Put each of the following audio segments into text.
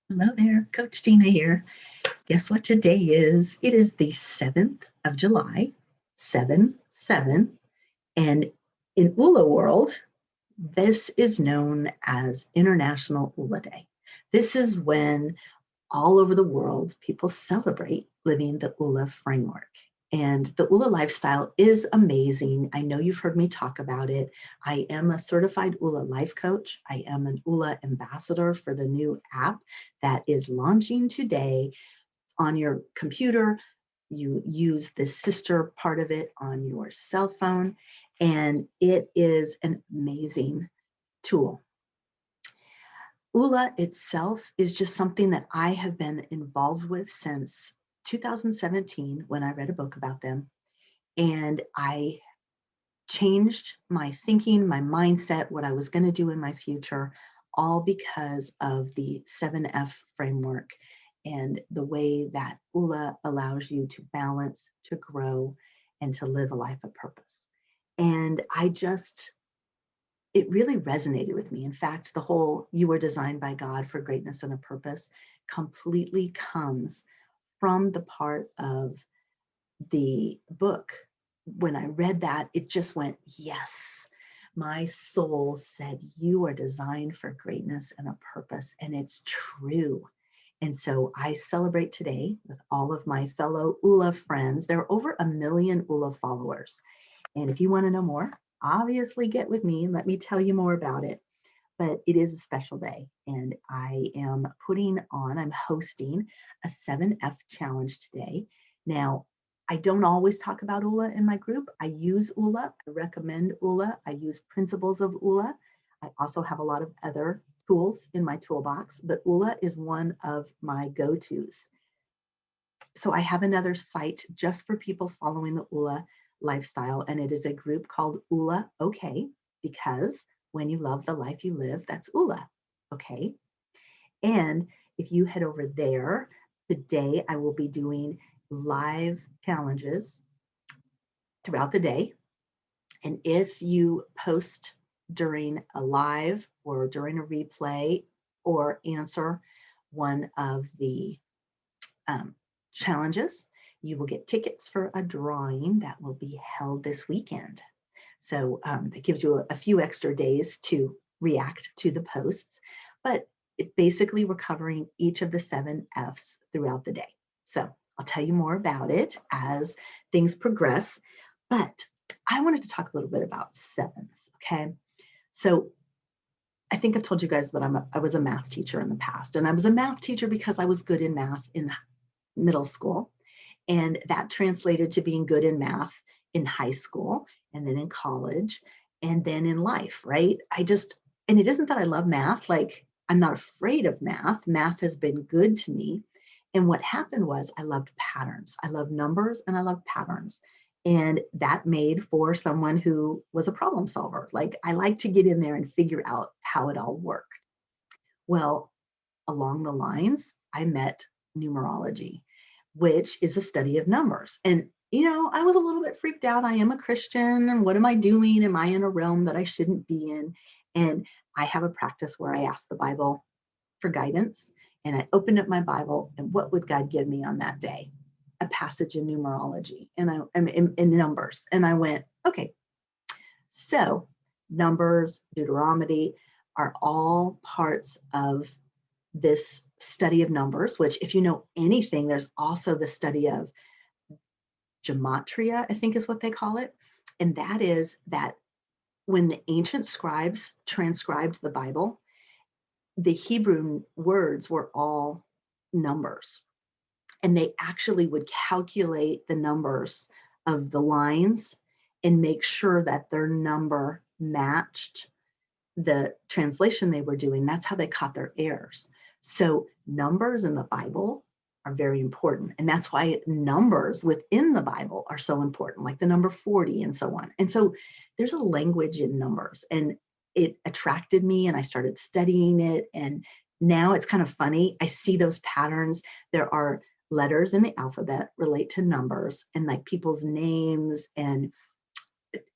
Hello there, Coach Tina here. Guess what today is? It is the 7th of July, 7/7. And in ULA world, this is known as International ULA Day. This is when all over the world people celebrate living the ULA framework. And the ULA lifestyle is amazing. I know you've heard me talk about it. I am a certified ULA life coach. I am an ULA ambassador for the new app that is launching today on your computer. You use the sister part of it on your cell phone, and it is an amazing tool. ULA itself is just something that I have been involved with since 2017 when I read a book about them. And I changed my thinking, my mindset, what I was going to do in my future, all because of the 7F framework and the way that ULA allows you to balance, to grow, and to live a life of purpose. And it really resonated with me. In fact, the whole "you were designed by God for greatness and a purpose" completely comes from the part of the book. When I read that, it just went, yes. My soul said, "You are designed for greatness and a purpose," and it's true. And so I celebrate today with all of my fellow ULA friends. There are over 1 million ULA followers. And if you want to know more, obviously get with me and let me tell you more about it. But it is a special day, and I'm hosting a 7F challenge today. Now, I don't always talk about ULA in my group. I use ULA, I recommend ULA, I use principles of ULA. I also have a lot of other tools in my toolbox, but ULA is one of my go-tos. So I have another site just for people following the ULA lifestyle, and it is a group called ULA OK, because when you love the life you live, that's ULA OK. And if you head over there, today I will be doing live challenges throughout the day. And if you post during a live or during a replay or answer one of the challenges, you will get tickets for a drawing that will be held this weekend. So that gives you a few extra days to react to the posts. But basically, we're covering each of the 7Fs throughout the day. So I'll tell you more about it as things progress. But I wanted to talk a little bit about sevens, okay? So I think I've told you guys that I was a math teacher in the past. And I was a math teacher because I was good in math in middle school. And that translated to being good in math in high school and then in college and then in life, right? And it isn't that I love math, like I'm not afraid of math. Math has been good to me. And what happened was I loved patterns. I love numbers and I love patterns. And that made for someone who was a problem solver. Like I like to get in there and figure out how it all worked. Well, along the lines, I met numerology, which is a study of numbers. And, I was a little bit freaked out. I am a Christian, and what am I doing? Am I in a realm that I shouldn't be in? And I have a practice where I ask the Bible for guidance, and I opened up my Bible, and what would God give me on that day? A passage in numerology, and in numbers. And I went, okay, so numbers, Deuteronomy are all parts of this study of numbers, which if you know anything, there's also the study of gematria, I think is what they call it. And that is that when the ancient scribes transcribed the Bible, the Hebrew words were all numbers. And they actually would calculate the numbers of the lines and make sure that their number matched the translation they were doing. That's how they caught their errors. So numbers in the Bible are very important. And that's why numbers within the Bible are so important, like the number 40 and so on. And so there's a language in numbers, and it attracted me and I started studying it. And now it's kind of funny. I see those patterns. There are letters in the alphabet relate to numbers, and like people's names and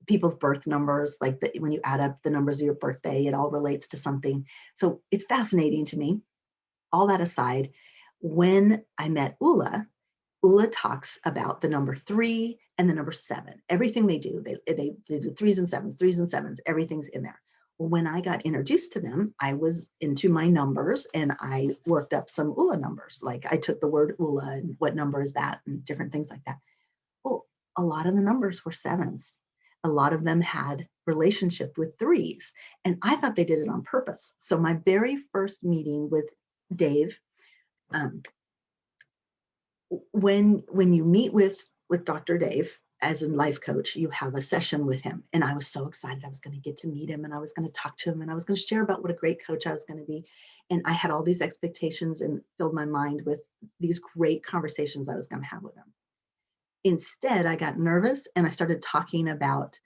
people's birth numbers, like when you add up the numbers of your birthday, it all relates to something. So it's fascinating to me. all that aside, when I met Ula talks about the number 3 and the number 7. Everything they do, they do threes and sevens, everything's in there. Well, when I got introduced to them, I was into my numbers and I worked up some Ula numbers. Like I took the word Ula and what number is that and different things like that. Well, a lot of the numbers were sevens. A lot of them had relationship with threes. And I thought they did it on purpose. So my very first meeting with Dave, um, when you meet with Dr. Dave as a life coach, you have a session with him. And I was so excited. I was going to get to meet him and I was going to talk to him and I was going to share about what a great coach I was going to be. And I had all these expectations and filled my mind with these great conversations I was going to have with him. Instead, I got nervous and I started talking about,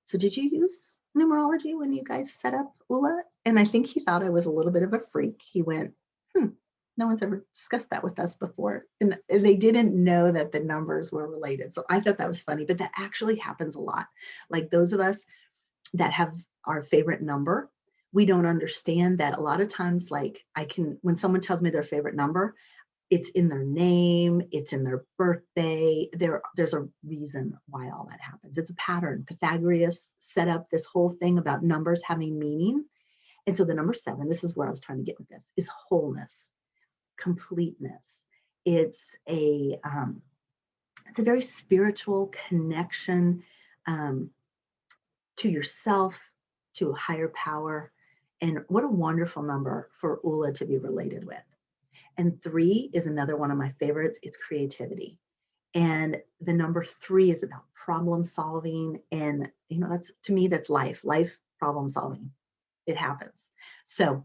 so did you use numerology when you guys set up ULA? And I think he thought I was a little bit of a freak. He went, no one's ever discussed that with us before. And they didn't know that the numbers were related. So I thought that was funny, but that actually happens a lot. Like those of us that have our favorite number, we don't understand that a lot of times, like when someone tells me their favorite number, it's in their name, it's in their birthday. There's a reason why all that happens. It's a pattern. Pythagoras set up this whole thing about numbers having meaning. And so the number 7, this is where I was trying to get with this, is wholeness, completeness. It's a very spiritual connection to yourself, to a higher power. And what a wonderful number for ULA to be related with. And 3 is another one of my favorites. It's creativity. And the number 3 is about problem solving. And, that's, to me, that's life problem solving. It happens. So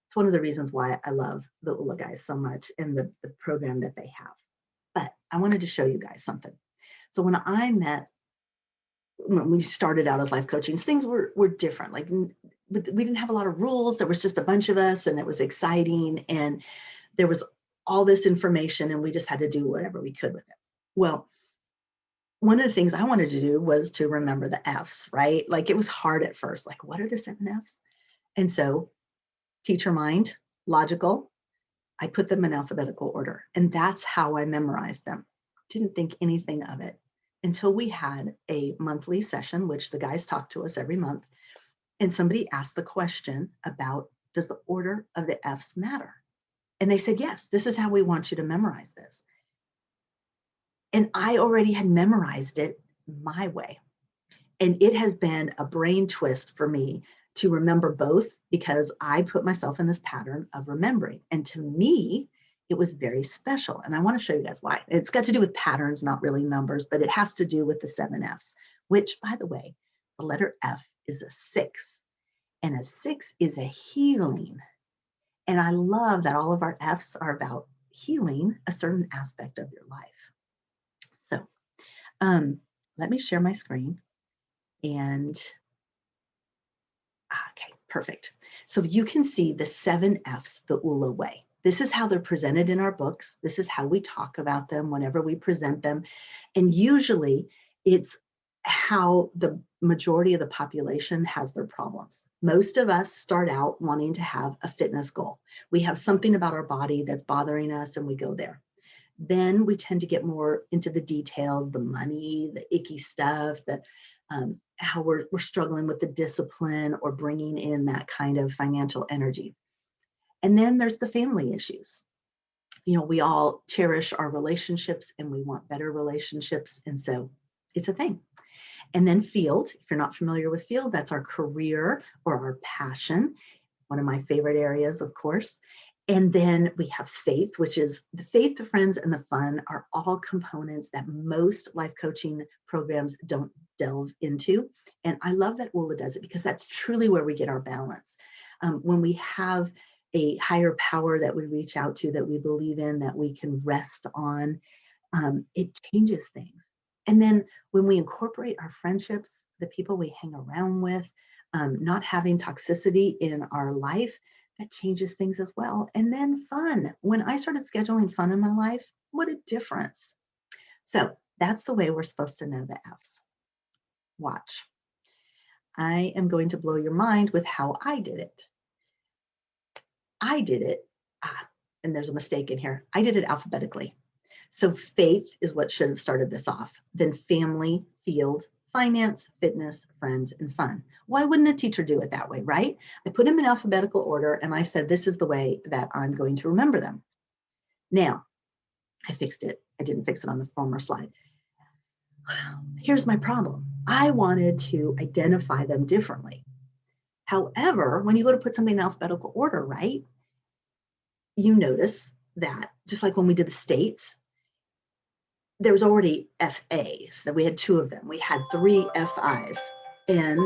it's one of the reasons why I love the ULA guys so much and the program that they have. But I wanted to show you guys something. So when we started out as life coaching, things were different. Like we didn't have a lot of rules. There was just a bunch of us and it was exciting. And there was all this information and we just had to do whatever we could with it. Well, one of the things I wanted to do was to remember the F's, right? Like it was hard at first. Like, what are the 7 F's? And so teacher mind, logical, I put them in alphabetical order. And that's how I memorized them. Didn't think anything of it until we had a monthly session, which the guys talk to us every month. And somebody asked the question about, does the order of the F's matter? And they said, yes, this is how we want you to memorize this. And I already had memorized it my way. And it has been a brain twist for me to remember both because I put myself in this pattern of remembering. And to me, it was very special. And I want to show you guys why. It's got to do with patterns, not really numbers, but it has to do with the 7 F's, which, by the way, the letter F is a 6. And a 6 is a healing. And I love that all of our F's are about healing a certain aspect of your life. So let me share my screen. And okay, perfect. So you can see the 7 F's the ULA way. This is how they're presented in our books. This is how we talk about them whenever we present them. And usually it's how the majority of the population has their problems. Most of us start out wanting to have a fitness goal. We have something about our body that's bothering us and we go there. Then we tend to get more into the details, the money, the icky stuff, how we're struggling with the discipline or bringing in that kind of financial energy. And then there's the family issues. We all cherish our relationships and we want better relationships. And so it's a thing. And then field, if you're not familiar with field, that's our career or our passion. One of my favorite areas, of course. And then we have faith, which is the faith, the friends, and the fun are all components that most life coaching programs don't delve into. And I love that ULA does it because that's truly where we get our balance. When we have a higher power that we reach out to, that we believe in, that we can rest on, it changes things. And then when we incorporate our friendships, the people we hang around with, not having toxicity in our life, that changes things as well. And then fun. When I started scheduling fun in my life, what a difference. So that's the way we're supposed to know the F's. Watch. I am going to blow your mind with how I did it. I did it. and there's a mistake in here. I did it alphabetically. So faith is what should have started this off. Then family, field, finance, fitness, friends, and fun. Why wouldn't a teacher do it that way, right? I put them in alphabetical order and I said, this is the way that I'm going to remember them. Now, I fixed it. I didn't fix it on the former slide. Here's my problem. I wanted to identify them differently. However, when you go to put something in alphabetical order, right, you notice that just like when we did the states, there was already FAs, that we had two of them. We had three FIs, and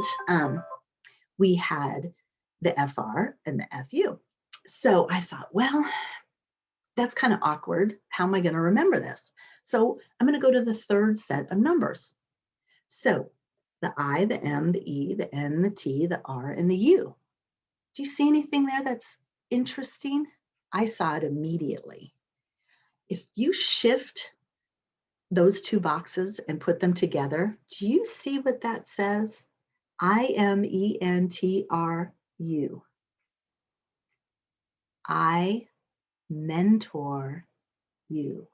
we had the FR and the FU. So I thought, well, that's kind of awkward. How am I going to remember this? So I'm going to go to the third set of numbers. So the I, the M, the E, the N, the T, the R, and the U. Do you see anything there that's interesting? I saw it immediately. If you shift those two boxes and put them together, do you see what that says? IMENTRU. I mentor you.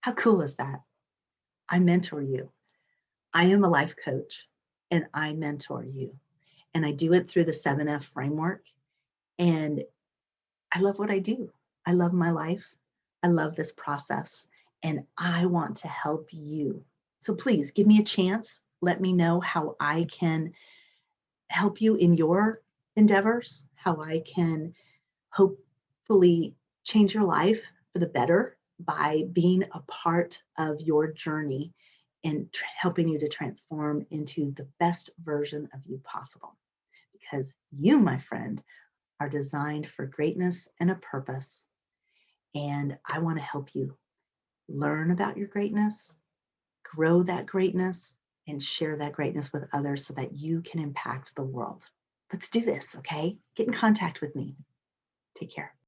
How cool is that? I mentor you. I am a life coach and I mentor you. And I do it through the 7F framework. And I love what I do. I love my life. I love this process. And I want to help you. So please give me a chance. Let me know how I can help you in your endeavors, how I can hopefully change your life for the better by being a part of your journey and helping you to transform into the best version of you possible. Because you, my friend, are designed for greatness and a purpose. And I want to help you learn about your greatness, grow that greatness, and share that greatness with others so that you can impact the world. Let's do this, okay? Get in contact with me. Take care.